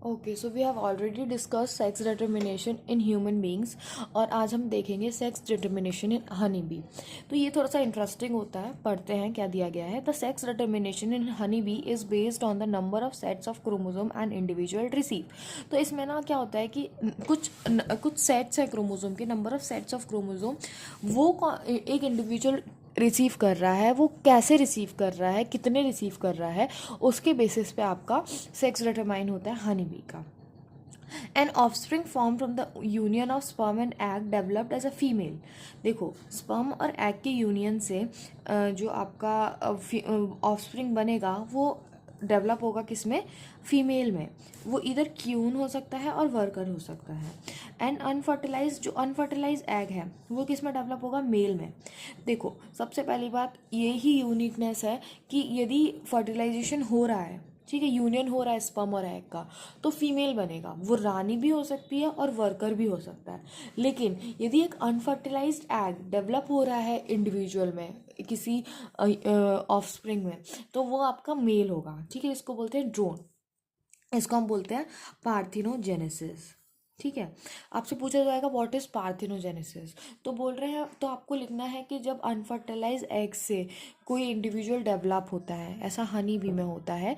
Okay, so we have already discuss sex determination in human beings और आज हम देखेंगे sex determination in honey bee. तो ये थोड़ा सा इंटरेस्टिंग होता है, पढ़ते हैं क्या दिया गया है। The sex determination in honey B is based on the number of sets of chromosome and individual receive. तो इसमें ना क्या होता है कि कुछ सेट्स हैं क्रोमोसोम के, number of sets of chromosome वो एक इंडिविजुअल रिसीव कर रहा है, वो कैसे रिसीव कर रहा है, कितने रिसीव कर रहा है, उसके बेसिस पे आपका सेक्स डिटरमाइन होता है हनी बी का। An offspring form from the union of sperm and egg developed as a female. देखो, स्पर्म और एग के यूनियन से जो आपका ऑफस्प्रिंग बनेगा वो डेवलप होगा किसमें, फीमेल में। वो इधर क्यून हो सकता है और वर्कर हो सकता है। एंड अनफर्टिलाइज, जो अनफर्टिलाइज एग है वो किस में डेवलप होगा, मेल में। देखो, सबसे पहली बात ये ही यूनिकनेस है कि यदि फर्टिलाइजेशन हो रहा है, ठीक है, यूनियन हो रहा है स्पर्म और एग का, तो फीमेल बनेगा। वो रानी भी हो सकती है और वर्कर भी हो सकता है। लेकिन यदि एक अनफर्टिलाइज्ड एग डेवलप हो रहा है इंडिविजुअल में, किसी ऑफस्प्रिंग में, तो वो आपका मेल होगा, ठीक है। इसको बोलते हैं ड्रोन, इसको हम बोलते हैं पार्थिनोजेनेसिस, ठीक है। आपसे पूछा जाएगा व्हाट इज पार्थिनोजेनेसिस, तो बोल रहे हैं, तो आपको लिखना है कि जब अनफर्टिलाइज एग से कोई इंडिविजुअल डेवलप होता है, ऐसा हनी बी में होता है।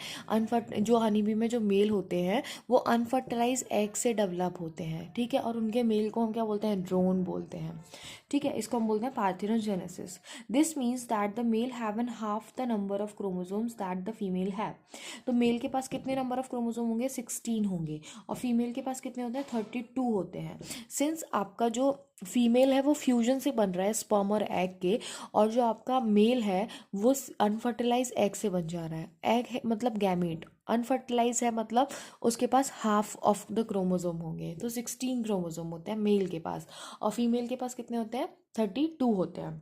जो हनी बी में जो मेल होते हैं वो अनफर्टिलाइज एग से डेवलप होते हैं, ठीक है, और उनके मेल को हम क्या बोलते हैं, ड्रोन बोलते हैं, ठीक है। इसको हम बोलते हैं parthenogenesis. This means that the male have an half the number of chromosomes that the female have. तो मेल के पास कितने नंबर ऑफ क्रोमोसोम होंगे, 16 होंगे, और फीमेल के पास कितने होते हैं, 32 होते हैं। सिंस आपका जो फीमेल है वो फ्यूजन से बन रहा है स्पर्म और एग के, और जो आपका मेल है वो अनफर्टिलाइज एग से बन जा रहा है। एग है मतलब गैमीट, अनफर्टिलाइज है मतलब उसके पास हाफ ऑफ द क्रोमोसोम होंगे। तो 16 क्रोमोसोम होते हैं मेल के पास, और फीमेल के पास कितने होते हैं, 32 होते हैं,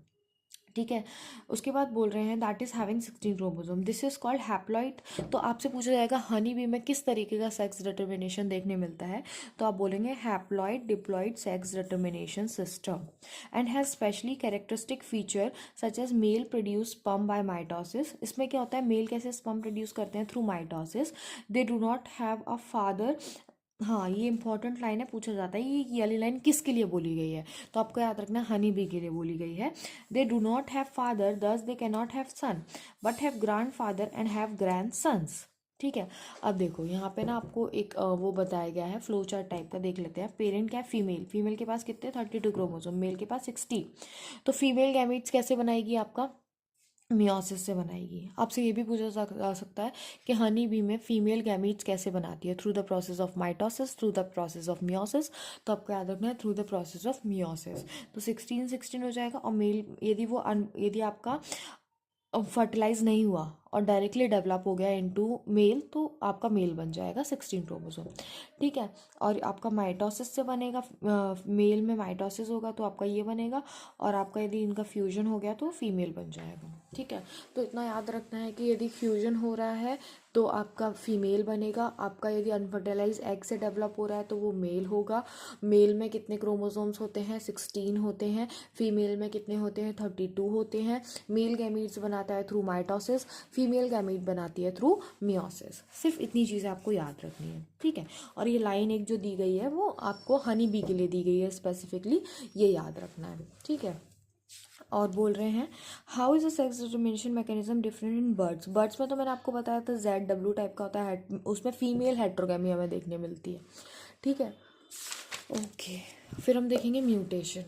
ठीक है। उसके बाद बोल रहे हैं that is having 16 chromosome, this is called haploid. तो आपसे पूछा जाएगा हनी बी में किस तरीके का सेक्स डिटर्मिनेशन देखने मिलता है, तो आप बोलेंगे haploid diploid sex determination system and has specially characteristic feature such as male produce sperm by mitosis. इसमें क्या होता है, मेल कैसे स्पर्म प्रोड्यूस करते हैं, through mitosis. They do not have a father. हाँ, ये इंपॉर्टेंट लाइन है, पूछा जाता है ये वाली लाइन किसके लिए बोली गई है, तो आपको याद रखना हनी बी के लिए बोली गई है। They do not have father thus they can not have son but have grandfather and have grandsons, ठीक है। अब देखो यहाँ पे ना आपको एक वो बताया गया है, फ्लो चार्ट टाइप का, देख लेते हैं। पेरेंट क्या है, फीमेल, फीमेल के पास कितने, 32 क्रोमोसोम, मेल के पास 60। तो फीमेल गैमीट्स कैसे बनाएगी, आपका मियोसिस से बनाएगी। आपसे ये भी पूछा जा सकता है कि हनी बी में फीमेल गैमीट्स कैसे बनाती है, through the process of mitosis, through the process of meiosis. तो आपको याद रखना है through the process of meiosis. तो 16 हो जाएगा, और मेल यदि आपका फर्टिलाइज नहीं हुआ और डायरेक्टली डेवलप हो गया इनटू मेल, तो आपका मेल बन जाएगा 16 क्रोमोसोम, ठीक है। और आपका माइटोसिस से बनेगा, मेल में माइटोसिस होगा तो आपका ये बनेगा, और आपका यदि इनका फ्यूजन हो गया तो फीमेल बन जाएगा, ठीक है। तो इतना याद रखना है कि यदि फ्यूजन हो रहा है तो आपका फीमेल बनेगा, आपका यदि अनफर्टिलाइज एग से डेवलप हो रहा है तो वो मेल होगा। मेल में कितने क्रोमोसोम्स होते हैं, 16 होते हैं। फीमेल में कितने होते हैं, 32 होते हैं। मेल गैमीट्स बनाता है थ्रू माइटोसिस, फीमेल गैमीट बनाती है थ्रू मियोसिस। सिर्फ इतनी चीज़ें आपको याद रखनी है, ठीक है। और ये लाइन एक जो दी गई है वो आपको हनी बी के लिए दी गई है स्पेसिफिकली, ये याद रखना है, ठीक है। और बोल रहे हैं how is the sex determination mechanism different in birds. Birds में तो मैंने आपको बताया था ZW टाइप का होता है, उसमें फीमेल हेट्रोगेमी हमें देखने मिलती है, ठीक है। ओके, फिर हम देखेंगे म्यूटेशन।